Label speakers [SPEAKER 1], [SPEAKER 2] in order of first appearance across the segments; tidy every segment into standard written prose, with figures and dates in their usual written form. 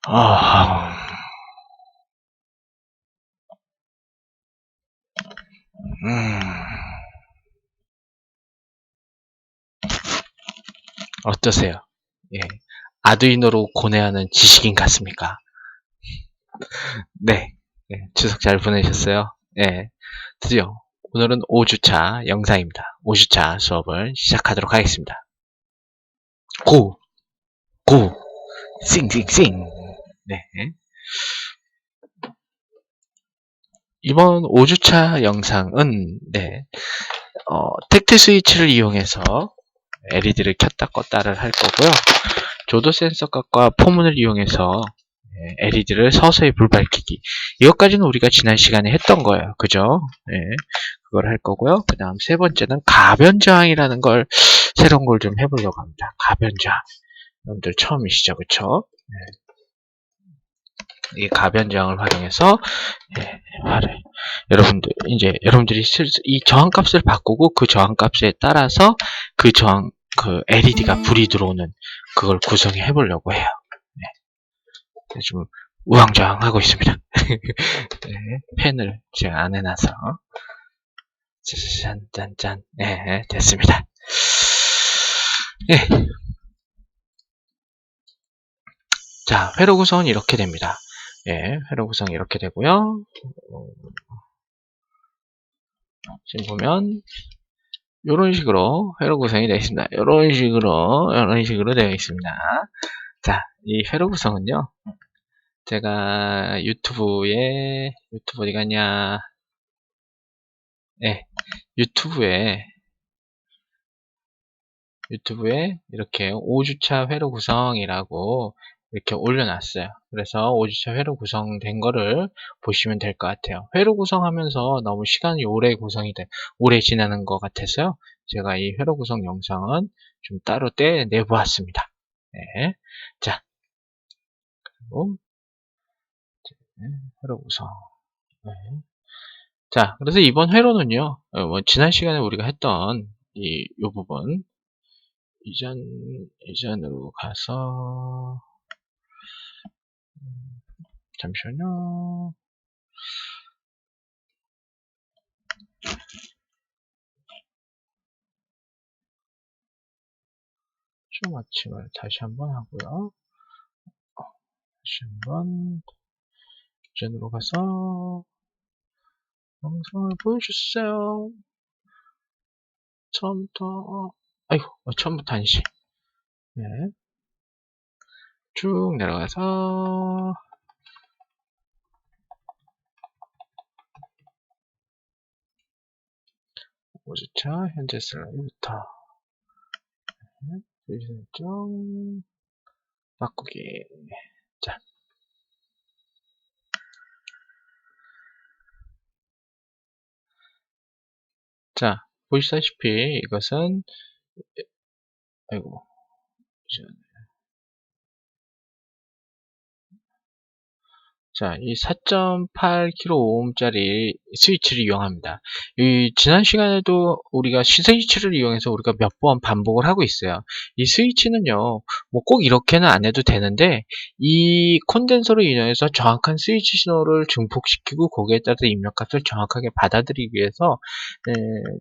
[SPEAKER 1] 아, 어떠세요? 예. 아두이노로 고뇌하는 지식인 같습니까? 네. 예, 추석 잘 보내셨어요? 예. 드디어 오늘은 5주차 영상입니다. 5주차 수업을 시작하도록 하겠습니다. 고! 고! 싱싱싱! 네. 이번 5주차 영상은, 네, 텍트 스위치를 이용해서 LED를 켰다 껐다를 할 거고요. 조도 센서각과 포문을 이용해서 LED를 서서히 불 밝히기. 이것까지는 우리가 지난 시간에 했던 거예요. 그죠? 네, 그걸 할 거고요. 그 다음 세 번째는 가변저항이라는 걸, 새로운 걸 좀 해보려고 합니다. 가변저항. 여러분들 처음이시죠? 그쵸? 이 가변저항을 활용해서, 여러분들이 이 저항값을 바꾸고 그 저항값에 따라서 그 LED가 불이 들어오는 그걸 구성해 보려고 해요. 네. 지금 우왕좌왕하고 있습니다. 네, 펜을 제가 안 해놔서. 짠짠짠. 네, 됐습니다. 네. 자, 회로 구성은 이렇게 됩니다. 예, 회로 구성이 이렇게 되고요. 지금 보면 이런 식으로 회로 구성이 되어 있습니다. 이런 식으로 되어 있습니다. 자, 이 회로 구성은요, 제가 유튜브 어디 갔냐? 네, 유튜브에 이렇게 5주차 회로 구성이라고 이렇게 올려놨어요. 그래서 5주차 회로 구성된 거를 보시면 될 것 같아요. 회로 구성하면서 너무 시간이 오래 지나는 것 같아서요. 제가 이 회로 구성 영상은 좀 따로 내보았습니다. 네. 자, 그리고 회로 구성. 네. 자, 그래서 이번 회로는요, 지난 시간에 우리가 했던 요 부분, 이전으로 가서, 잠시만요. 좀 아침을 다시 한번 하고요. 다시 한번 이전으로 가서 영상을 보여주세요. 처음부터 아이고, 처음부터 아니지. 네, 쭉 내려가서 5주차 현재 슬라이드부터 네, 설정 바꾸기. 자, 자, 보시다시피 이것은, 아이고, 자, 이 4.8kΩ짜리 스위치를 이용합니다. 지난 시간에도 우리가 스위치를 이용해서 우리가 몇 번 반복을 하고 있어요. 이 스위치는요, 뭐 꼭 이렇게는 안 해도 되는데, 이 콘덴서를 이용해서 정확한 스위치 신호를 증폭시키고 거기에 따라서 입력값을 정확하게 받아들이기 위해서,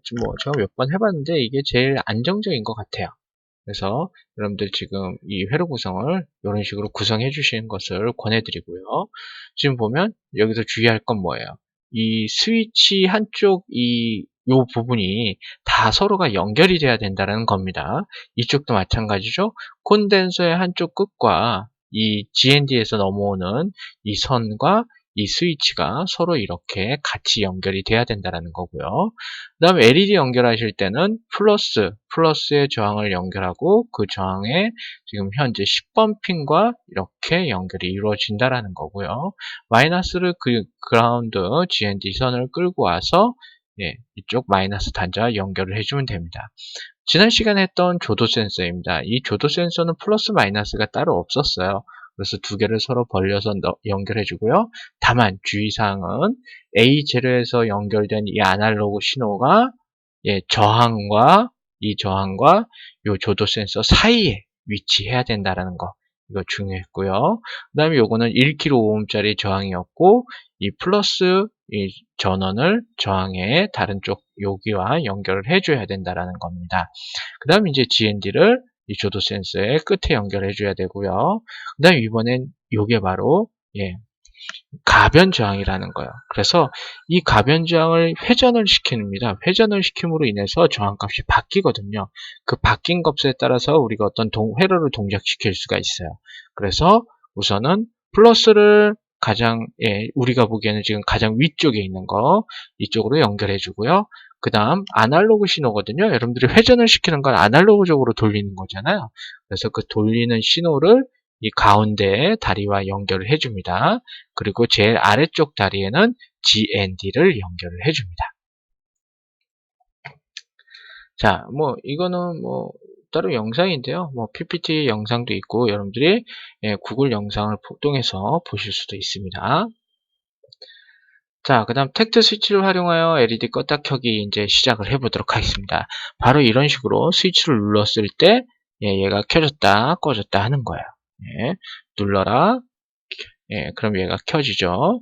[SPEAKER 1] 지금 뭐 제가 몇 번 해봤는데 이게 제일 안정적인 것 같아요. 그래서 여러분들 지금 이 회로 구성을 이런 식으로 구성해 주시는 것을 권해드리고요. 지금 보면 여기서 주의할 건 뭐예요? 이 스위치 한쪽 요 부분이 다 서로가 연결이 돼야 된다는 겁니다. 이쪽도 마찬가지죠. 콘덴서의 한쪽 끝과 이 GND에서 넘어오는 이 선과 이 스위치가 서로 이렇게 같이 연결이 돼야 된다는 거고요. 그 다음에 LED 연결하실 때는 플러스의 저항을 연결하고 그 저항에 지금 현재 10번 핀과 이렇게 연결이 이루어진다라는 거고요. 마이너스를 그 그라운드 GND 선을 끌고 와서 이쪽 마이너스 단자와 연결을 해주면 됩니다. 지난 시간에 했던 조도 센서입니다. 이 조도 센서는 플러스 마이너스가 따로 없었어요. 그래서 두 개를 서로 벌려서 연결해주고요. 다만 주의사항은 A0에서 연결된 이 아날로그 신호가 저항과 이 조도 센서 사이에 위치해야 된다는 거. 이거 중요했고요. 그 다음에 요거는 1kΩ짜리 저항이었고, 이 플러스 이 전원을 저항의 다른 쪽 여기와 연결을 해줘야 된다라는 겁니다. 그 다음 이제 GND를 이 조도 센서의 끝에 연결해 줘야 되고요. 그 다음 이번엔 요게 바로 가변 저항이라는 거예요. 그래서 이 가변 저항을 회전을 시킵니다. 회전을 시킴으로 인해서 저항값이 바뀌거든요. 그 바뀐 값에 따라서 우리가 어떤 회로를 동작시킬 수가 있어요. 그래서 우선은 플러스를 가장 우리가 보기에는 지금 가장 위쪽에 있는 거 이쪽으로 연결해 주고요. 그 다음 아날로그 신호거든요. 여러분들이 회전을 시키는 건 아날로그적으로 돌리는 거잖아요. 그래서 그 돌리는 신호를 이 가운데 다리와 연결을 해줍니다. 그리고 제일 아래쪽 다리에는 GND를 연결을 해줍니다. 자, 이거는 따로 영상인데요. PPT 영상도 있고 여러분들이 구글 영상을 통해서 보실 수도 있습니다. 자, 그 다음 텍트 스위치를 활용하여 LED 껐다 켜기 이제 시작을 해보도록 하겠습니다. 바로 이런 식으로 스위치를 눌렀을 때 얘가 켜졌다 꺼졌다 하는 거예요. 눌러라. 그럼 얘가 켜지죠.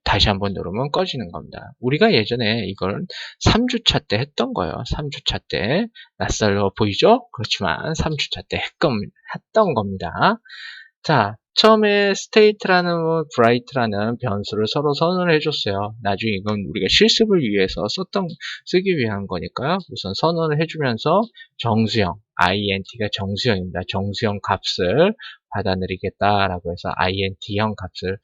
[SPEAKER 1] 다시 한번 누르면 꺼지는 겁니다. 우리가 예전에 이걸 3주차 때 했던 거예요. 3주차 때. 낯설어 보이죠? 그렇지만 3주차 때 했던 겁니다. 자, 처음에 state라는 bright라는 변수를 서로 선언을 해줬어요. 나중에 이건 우리가 실습을 위해서 쓰기 위한 거니까요. 우선 선언을 해주면서 정수형, int가 정수형입니다. 정수형 값을 받아들이겠다라고 해서 int형 값을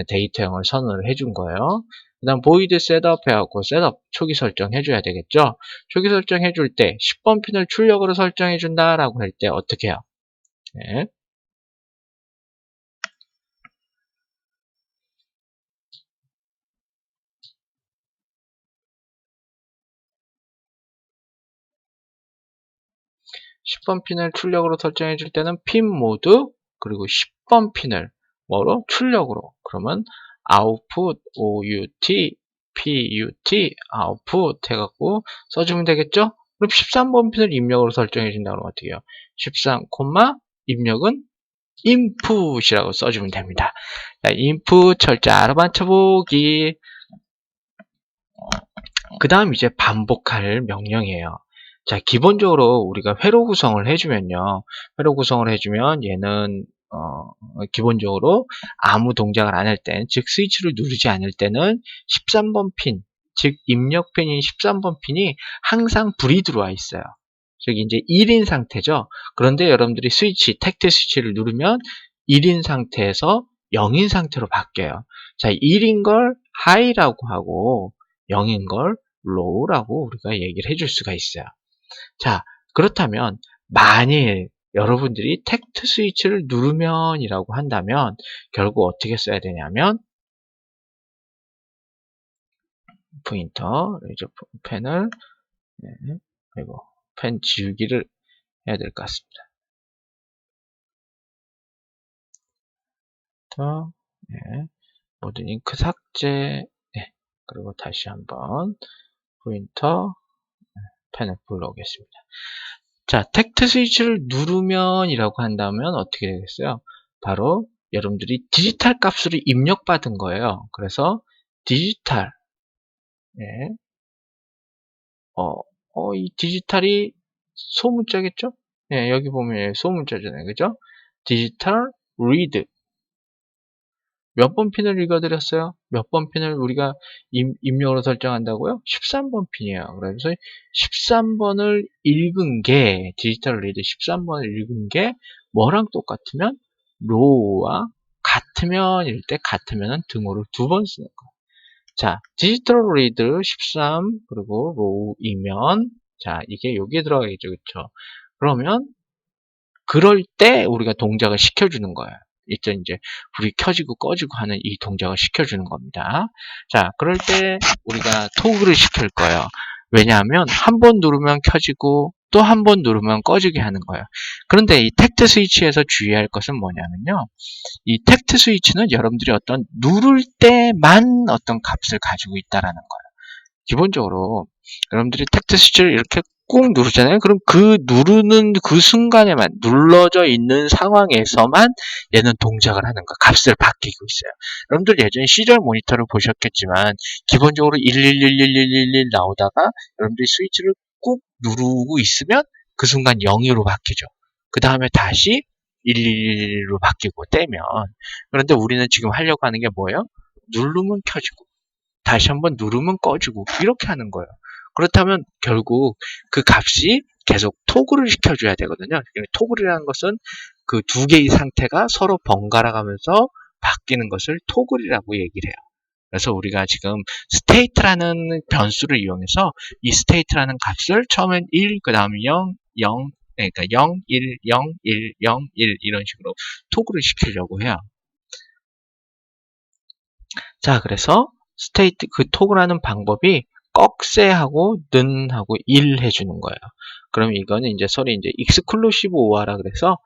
[SPEAKER 1] 데이터형을 선언을 해준 거예요. 그 다음 void setup 해갖고 setup 초기 설정 해줘야 되겠죠. 초기 설정 해줄 때 10번 핀을 출력으로 설정해 준다라고 할 때 어떻게 해요? 10번 핀을 출력으로 설정해 줄 때는 핀 모드 그리고 10번 핀을 뭐로? 출력으로. 그러면 output put output 해갖고 써주면 되겠죠? 그럼 13번 핀을 입력으로 설정해 준다 그러면 어떻게 해요? 13, 입력은 input이라고 써주면 됩니다. 자, input 철자로 맞춰보기. 그 다음 이제 반복할 명령이에요. 자, 기본적으로 우리가 회로 구성을 해주면요. 회로 구성을 해주면 얘는 기본적으로 아무 동작을 안 할 땐, 즉 스위치를 누르지 않을 때는 13번 핀, 즉 입력 핀인 13번 핀이 항상 불이 들어와 있어요. 즉 이제 1인 상태죠. 그런데 여러분들이 텍트 스위치를 누르면 1인 상태에서 0인 상태로 바뀌어요. 자, 1인 걸 하이라고 하고 0인 걸 low라고 우리가 얘기를 해줄 수가 있어요. 자, 그렇다면 만일 여러분들이 텍트 스위치를 누르면 이라고 한다면 결국 어떻게 써야 되냐면 포인터, 레이저 펜을 그리고 펜 지우기를 해야 될 것 같습니다. 모든 잉크 삭제, 그리고 다시 한번 포인터 펜을 불러오겠습니다. 자, 텍트 스위치를 누르면 이라고 한다면 어떻게 되겠어요? 바로 여러분들이 디지털 값으로 입력받은 거예요. 그래서 디지털, 이 디지털이 소문자겠죠? 여기 보면 소문자잖아요. 그죠? 디지털 리드. 몇 번 핀을 읽어드렸어요? 몇 번 핀을 우리가 입력으로 설정한다고요? 13번 핀이에요. 그래서 13번을 읽은 게, 디지털 리드 13번을 읽은 게 뭐랑 똑같으면? 로우와 같으면일 때 같으면은 등호를 2번 쓰는 거예요. 자, 디지털 리드 13 그리고 로우이면 자, 이게 여기에 들어가겠죠. 그쵸? 그러면 그럴 때 우리가 동작을 시켜주는 거예요. 일단 이제 불이 켜지고 꺼지고 하는 이 동작을 시켜주는 겁니다. 자, 그럴 때 우리가 토글을 시킬 거예요. 왜냐하면 한 번 누르면 켜지고 또 한 번 누르면 꺼지게 하는 거예요. 그런데 이 텍트 스위치에서 주의할 것은 뭐냐면요. 이 텍트 스위치는 여러분들이 어떤 누를 때만 어떤 값을 가지고 있다라는 거예요. 기본적으로 여러분들이 텍트 스위치를 이렇게 꾹 누르잖아요. 그럼 그 누르는 그 순간에만, 눌러져 있는 상황에서만 얘는 동작을 하는 거야. 값을 바뀌고 있어요. 여러분들 예전에 시리얼 모니터를 보셨겠지만 기본적으로 1111111 나오다가 여러분들이 스위치를 꾹 누르고 있으면 그 순간 0으로 바뀌죠. 그 다음에 다시 111로 바뀌고 떼면. 그런데 우리는 지금 하려고 하는 게 뭐예요? 누르면 켜지고 다시 한번 누르면 꺼지고 이렇게 하는 거예요. 그렇다면 결국 그 값이 계속 토글을 시켜줘야 되거든요. 토글이라는 것은 그 두 개의 상태가 서로 번갈아 가면서 바뀌는 것을 토글이라고 얘기를 해요. 그래서 우리가 지금 state라는 변수를 이용해서 이 state라는 값을 처음엔 1, 그 다음에 0, 0, 그러니까 0, 1, 0, 1, 0, 1 이런 식으로 토글을 시키려고 해요. 자, 그래서 스테이트 그 토글하는 방법이 꺽쇠하고 는하고 1 해주는 거예요. 그럼 이거는 이제 서로 이제 exclusive OR라 그래서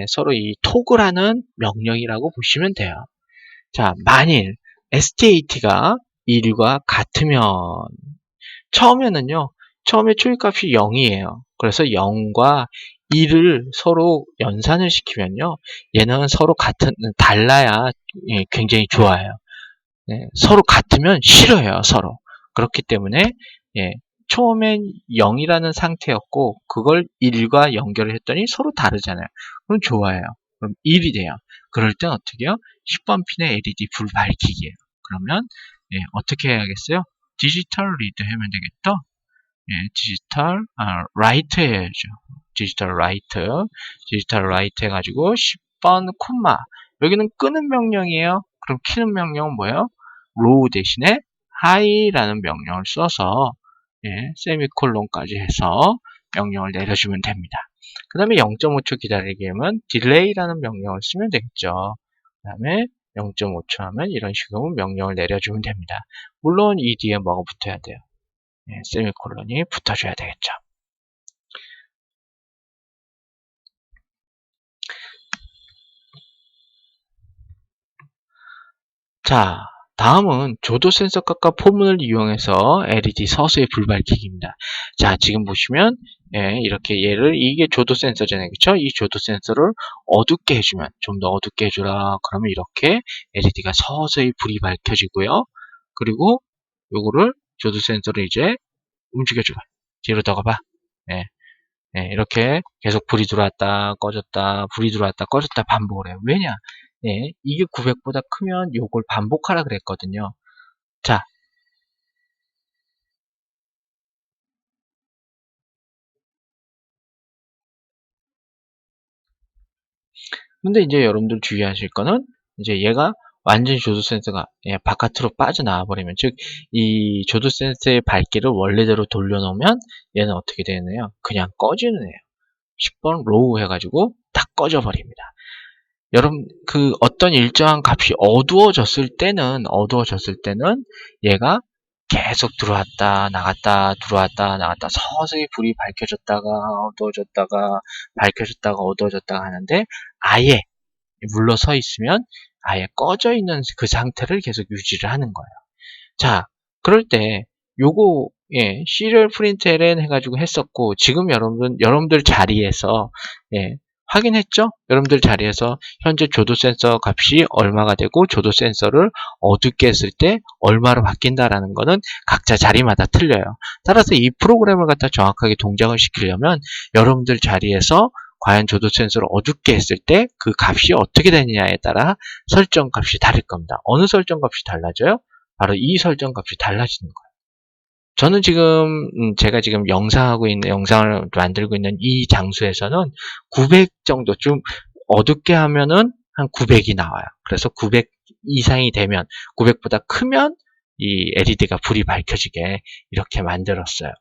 [SPEAKER 1] 서로 이 토글하는 명령이라고 보시면 돼요. 자, 만일 STAT가 1과 같으면 처음에 초기값이 0이에요. 그래서 0과 1을 서로 연산을 시키면요. 얘는 서로 달라야 굉장히 좋아요. 서로 같으면 싫어요, 서로. 그렇기 때문에, 처음엔 0이라는 상태였고, 그걸 1과 연결을 했더니 서로 다르잖아요. 그럼 좋아요. 그럼 1이 돼요. 그럴 땐 어떻게 해요? 10번 핀의 LED 불 밝히기예요. 그러면, 어떻게 해야겠어요? 디지털 리드 하면 되겠죠? 디지털, 라이트 해야죠. 디지털 라이트 해가지고 10번 콤마. 여기는 끄는 명령이에요. 그럼 키는 명령은 뭐예요? 로우 대신에 하이라는 명령을 써서 세미콜론까지 해서 명령을 내려주면 됩니다. 그 다음에 0.5초 기다리기 하면 딜레이라는 명령을 쓰면 되겠죠. 그 다음에 0.5초 하면 이런 식으로 명령을 내려주면 됩니다. 물론 이 뒤에 뭐가 붙어야 돼요? 세미콜론이 붙어줘야 되겠죠. 자, 다음은 조도 센서 값과 포문을 이용해서 LED 서서히 불 밝히기입니다. 자, 지금 보시면 이렇게 이게 조도 센서잖아요. 그쵸? 이 조도 센서를 어둡게 해주면, 좀 더 어둡게 해주라. 그러면 이렇게 LED가 서서히 불이 밝혀지고요. 그리고 요거를 조도 센서를 이제 움직여줘봐. 뒤로 더 가봐. 이렇게 계속 불이 들어왔다 꺼졌다 불이 들어왔다 꺼졌다 반복을 해요. 왜냐? 이게 900보다 크면 요걸 반복하라 그랬거든요. 자, 근데 이제 여러분들 주의하실 거는 이제 얘가 완전히 조도 센서가 바깥으로 빠져나와 버리면, 즉 이 조도 센서의 밝기를 원래대로 돌려놓으면 얘는 어떻게 되느냐? 그냥 꺼지는 애예요. 10번 로우 해가지고 딱 꺼져 버립니다. 여러분, 그 어떤 일정한 값이 어두워졌을 때는 얘가 계속 들어왔다 나갔다 들어왔다 나갔다 서서히 불이 밝혀졌다가 어두워졌다가 밝혀졌다가 어두워졌다가 하는데, 아예 물러서 있으면 아예 꺼져 있는 그 상태를 계속 유지를 하는 거예요. 자, 그럴 때 요거 시리얼 프린트 ln 해가지고 했었고, 지금 여러분들 자리에서 확인했죠? 여러분들 자리에서 현재 조도 센서 값이 얼마가 되고 조도 센서를 어둡게 했을 때 얼마로 바뀐다라는 거는 각자 자리마다 틀려요. 따라서 이 프로그램을 갖다 정확하게 동작을 시키려면 여러분들 자리에서 과연 조도 센서를 어둡게 했을 때 그 값이 어떻게 되느냐에 따라 설정 값이 다를 겁니다. 어느 설정 값이 달라져요? 바로 이 설정 값이 달라지는 거예요. 저는 지금 제가 지금 영상을 만들고 있는 이 장소에서는 900 정도, 좀 어둡게 하면은 한 900이 나와요. 그래서 900 이상이 되면, 900보다 크면 이 LED가 불이 밝혀지게 이렇게 만들었어요.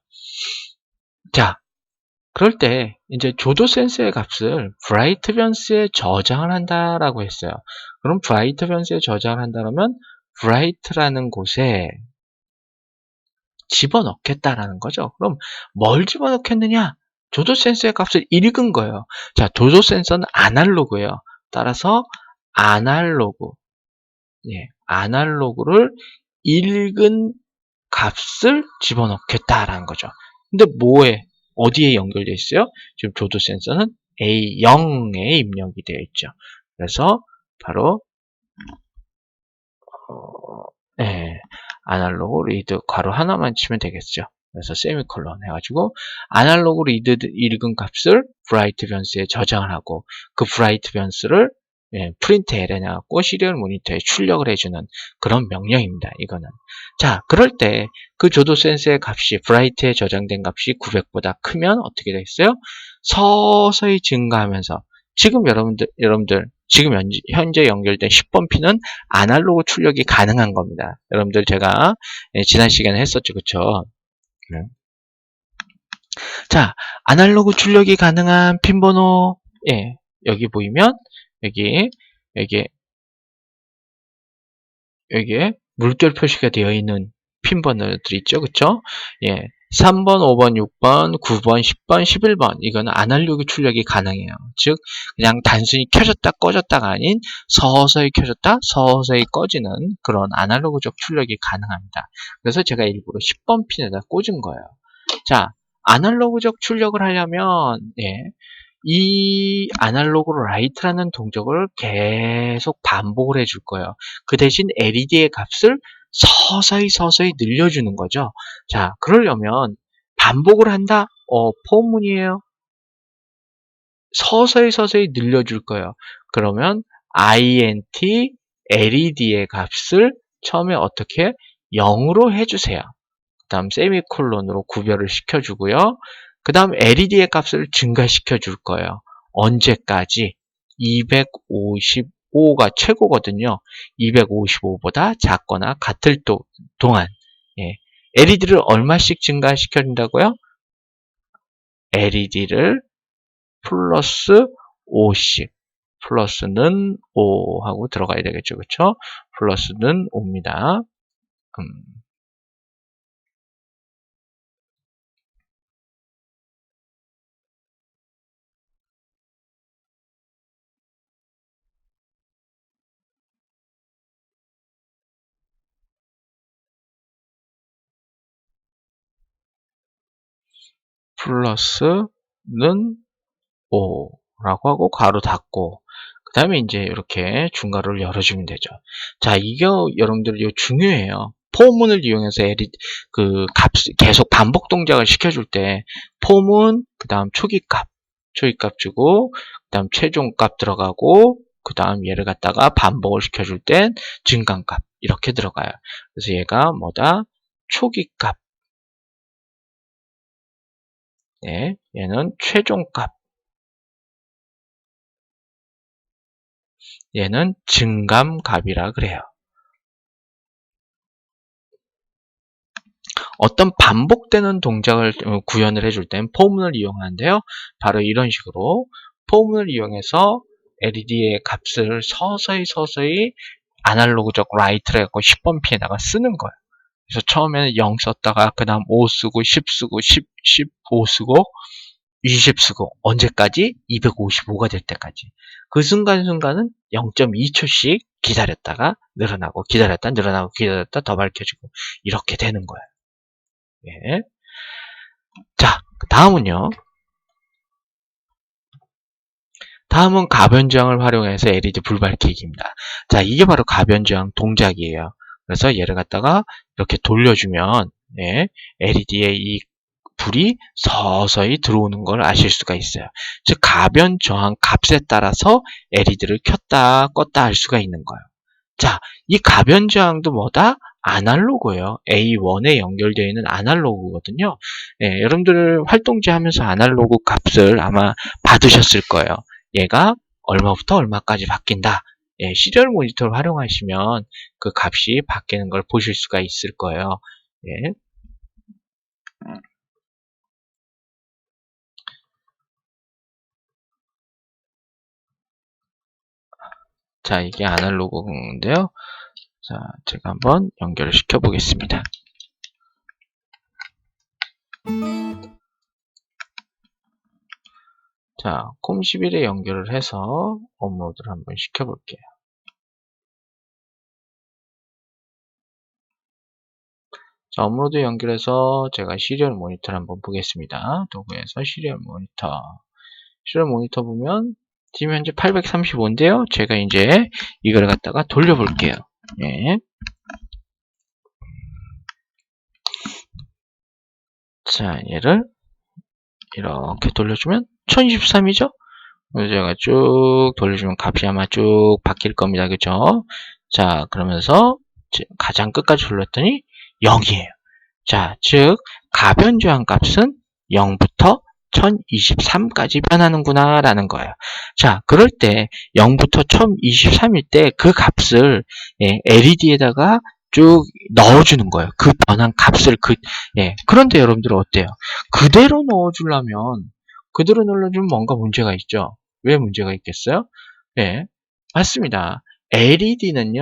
[SPEAKER 1] 자, 그럴 때 이제 조도 센서의 값을 브라이트 변수에 저장을 한다라고 했어요. 그럼 브라이트 변수에 저장을 한다면 브라이트라는 곳에 집어넣겠다라는 거죠. 그럼 뭘 집어넣겠느냐? 조도 센서의 값을 읽은 거예요. 자, 조도 센서는 아날로그예요. 따라서 아날로그를 읽은 값을 집어넣겠다라는 거죠. 근데 뭐에? 어디에 연결되어 있어요? 지금 조도 센서는 A0에 입력이 되어 있죠. 그래서 바로 네, 아날로그 리드 괄호 하나만 치면 되겠죠. 그래서 세미콜론 해가지고 아날로그 리드 읽은 값을 브라이트 변수에 저장을 하고 그 브라이트 변수를 프린트 ln 해갖고 시리얼 모니터에 출력을 해주는 그런 명령입니다. 이거는. 자, 그럴 때 그 조도 센서의 값이 브라이트에 저장된 값이 900보다 크면 어떻게 되겠어요? 서서히 증가하면서 지금 여러분들 지금 현재 연결된 10번 핀은 아날로그 출력이 가능한 겁니다. 여러분들 제가 지난 시간에 했었죠. 그쵸? 자, 아날로그 출력이 가능한 핀 번호 여기 보이면 여기 여기에 물결 표시가 되어 있는 핀 번호들 있죠. 그쵸? 3번, 5번, 6번, 9번, 10번, 11번 이거는 아날로그 출력이 가능해요. 즉 그냥 단순히 켜졌다 꺼졌다가 아닌 서서히 켜졌다 서서히 꺼지는 그런 아날로그적 출력이 가능합니다. 그래서 제가 일부러 10번 핀에다 꽂은 거예요. 자, 아날로그적 출력을 하려면 이 아날로그 라이트라는 동작을 계속 반복을 해줄 거예요. 그 대신 LED의 값을 서서히 늘려주는 거죠. 자, 그러려면 반복을 한다? 포문이에요. 서서히 늘려줄 거예요. 그러면 int LED의 값을 처음에 어떻게 0으로 해주세요. 그 다음 세미콜론으로 구별을 시켜주고요. 그 다음 LED의 값을 증가시켜 줄 거예요. 언제까지? 255가 최고거든요. 255보다 작거나 같을 동안 LED를 얼마씩 증가시켜 준다고요? LED를 플러스 5씩 플러스는 5 하고 들어가야 되겠죠. 그쵸? 플러스는 5입니다. 플러스는 5라고 하고 괄호 닫고 그 다음에 이제 이렇게 중괄호를 열어주면 되죠. 자, 이게 여러분들 이거 중요해요. 포문을 이용해서 그 값 계속 반복 동작을 시켜줄 때 포문 그 다음 초기값 주고 그 다음 최종값 들어가고 그 다음 얘를 갖다가 반복을 시켜줄 땐 증가값 이렇게 들어가요. 그래서 얘가 뭐다? 초기값 얘는 최종값 얘는 증감값이라 그래요. 어떤 반복되는 동작을 구현을 해줄 땐 포문을 이용하는데요. 바로 이런 식으로 포문을 이용해서 LED의 값을 서서히 아날로그적 라이트를 해갖고 10번 핀에다가 쓰는 거예요. 그래서 처음에는 0 썼다가 그 다음 5 쓰고 10 쓰고 15 쓰고 20 쓰고 언제까지? 255가 될 때까지. 그 순간순간은 0.2초씩 기다렸다가 늘어나고 기다렸다 늘어나고 기다렸다 더 밝혀지고 이렇게 되는 거예요. 예. 자, 다음은요. 다음은 가변저항을 활용해서 LED 불밝히기입니다. 자, 이게 바로 가변저항 동작이에요. 그래서 얘를 갖다가 이렇게 돌려주면 LED의 이 불이 서서히 들어오는 걸 아실 수가 있어요. 즉 가변저항 값에 따라서 LED를 켰다 껐다 할 수가 있는 거예요. 자, 이 가변저항도 뭐다? 아날로그예요. A1에 연결되어 있는 아날로그거든요. 여러분들 활동지 하면서 아날로그 값을 아마 받으셨을 거예요. 얘가 얼마부터 얼마까지 바뀐다. 시리얼 모니터를 활용하시면 그 값이 바뀌는 걸 보실 수가 있을 거예요. 자, 이게 아날로그인데요. 자, 제가 한번 연결을 시켜 보겠습니다. 자, 콤11에 연결을 해서 업로드를 한번 시켜볼게요. 자, 업로드 연결해서 제가 시리얼 모니터를 한번 보겠습니다. 도구에서 시리얼 모니터. 시리얼 모니터 보면 지금 현재 835인데요. 제가 이제 이걸 갖다가 돌려볼게요. 예. 자, 얘를 이렇게 돌려주면 1023이죠? 그래서 제가 쭉 돌려주면 값이 아마 쭉 바뀔 겁니다. 그죠? 자, 그러면서 가장 끝까지 돌렸더니 0이에요. 자, 즉 가변조항 값은 0부터 1023까지 변하는구나 라는 거예요. 자, 그럴 때 0부터 1023일 때 그 값을 LED에다가 쭉 넣어주는 거예요. 그 변한 값을 그런데 여러분들 어때요? 그대로 넣어주면 뭔가 문제가 있죠. 왜 문제가 있겠어요? 예, 맞습니다. LED는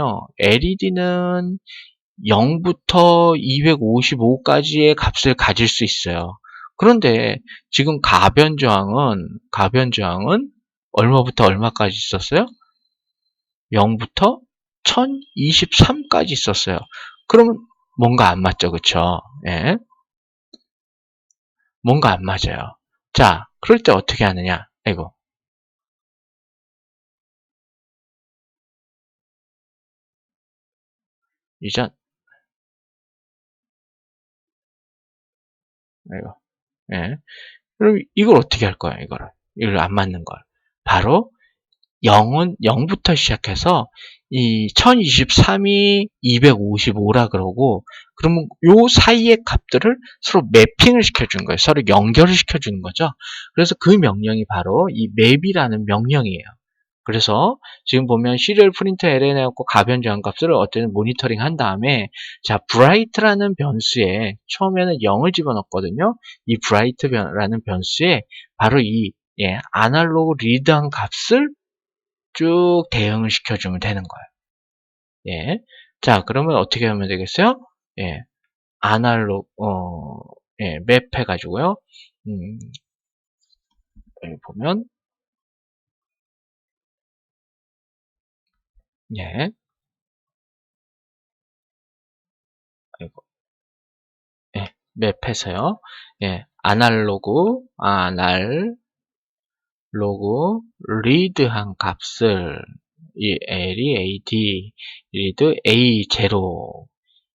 [SPEAKER 1] 0부터 255까지의 값을 가질 수 있어요. 그런데 지금 가변저항은 얼마부터 얼마까지 있었어요? 0부터 1023까지 있었어요. 그러면 뭔가 안 맞죠, 그쵸? 예. 뭔가 안 맞아요. 자, 그럴 때 어떻게 하느냐? 아이고. 이전, 아이고. 예. 그럼 이걸 어떻게 할 거야, 이걸 안 맞는 걸. 바로 0부터 시작해서 이 1023이 255라 그러고, 그러면 요 사이의 값들을 서로 매핑을 시켜주는 거예요. 서로 연결을 시켜주는 거죠. 그래서 그 명령이 바로 이 맵이라는 명령이에요. 그래서 지금 보면 시리얼 프린터 LN 해갖고 가변 저항 값을 어쨌든 모니터링 한 다음에, 자, bright라는 변수에 처음에는 0을 집어넣었거든요. 이 bright라는 변수에 바로 이 아날로그 리드한 값을 쭉 대응을 시켜주면 되는 거예요. 예. 자, 그러면 어떻게 하면 되겠어요? 예. 맵 해가지고요. 여기 보면, 예. 아이고, 맵 해서요. 예. 아날로그, 리드한 값을, 이 L이 AD, 리드 A0.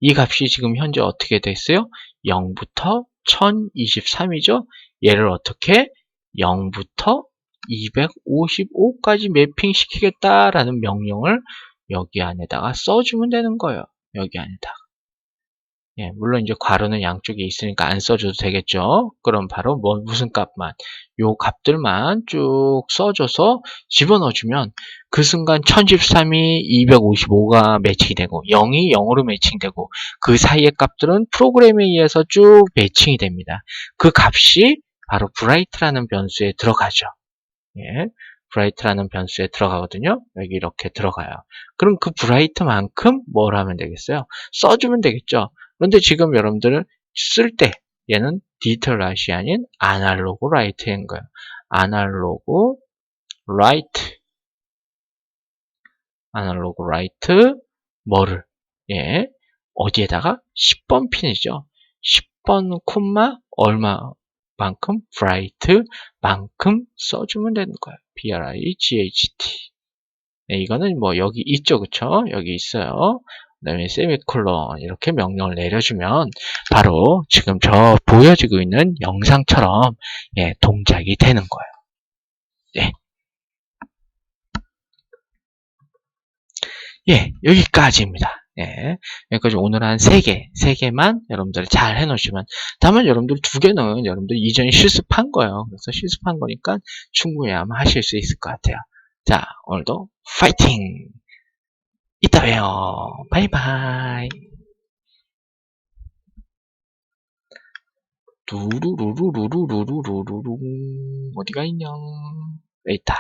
[SPEAKER 1] 이 값이 지금 현재 어떻게 됐어요? 0부터 1023이죠? 얘를 어떻게? 0부터 255까지 매핑시키겠다라는 명령을 여기 안에다가 써주면 되는 거예요. 여기 안에다가. 예, 물론 이제 괄호는 양쪽에 있으니까 안 써줘도 되겠죠. 그럼 바로 무슨 값만, 요 값들만 쭉 써줘서 집어넣어주면 그 순간 1013이 255가 매칭이 되고 0이 0으로 매칭되고 그 사이의 값들은 프로그램에 의해서 쭉 매칭이 됩니다. 그 값이 바로 bright라는 변수에 들어가죠. 예, bright라는 변수에 들어가거든요. 여기 이렇게 들어가요. 그럼 그 bright만큼 뭘 하면 되겠어요? 써주면 되겠죠. 그런데 지금 여러분들 쓸 때 얘는 디지털 라이트이 아닌 아날로그 라이트인 거예요. 아날로그 라이트, 아날로그 라이트 뭐를 어디에다가 10번 핀이죠. 10번 콤마 얼마만큼 bright만큼 써주면 되는 거예요. bright. 이거는 뭐 여기 있죠, 그쵸? 여기 있어요. 그 다음에 세미콜론 이렇게 명령을 내려주면 바로 지금 저 보여지고 있는 영상처럼 동작이 되는 거예요. 여기까지입니다. 여기까지 오늘 한 3개만 여러분들 잘 해놓으시면, 다만 여러분들 2개는 여러분들 이전에 실습한 거예요. 그래서 실습한 거니까 충분히 아마 하실 수 있을 것 같아요. 자, 오늘도 파이팅! 이따 봬요. 바이바이. 두루루루루루루루루루 어디가 있냐? 여기 있다.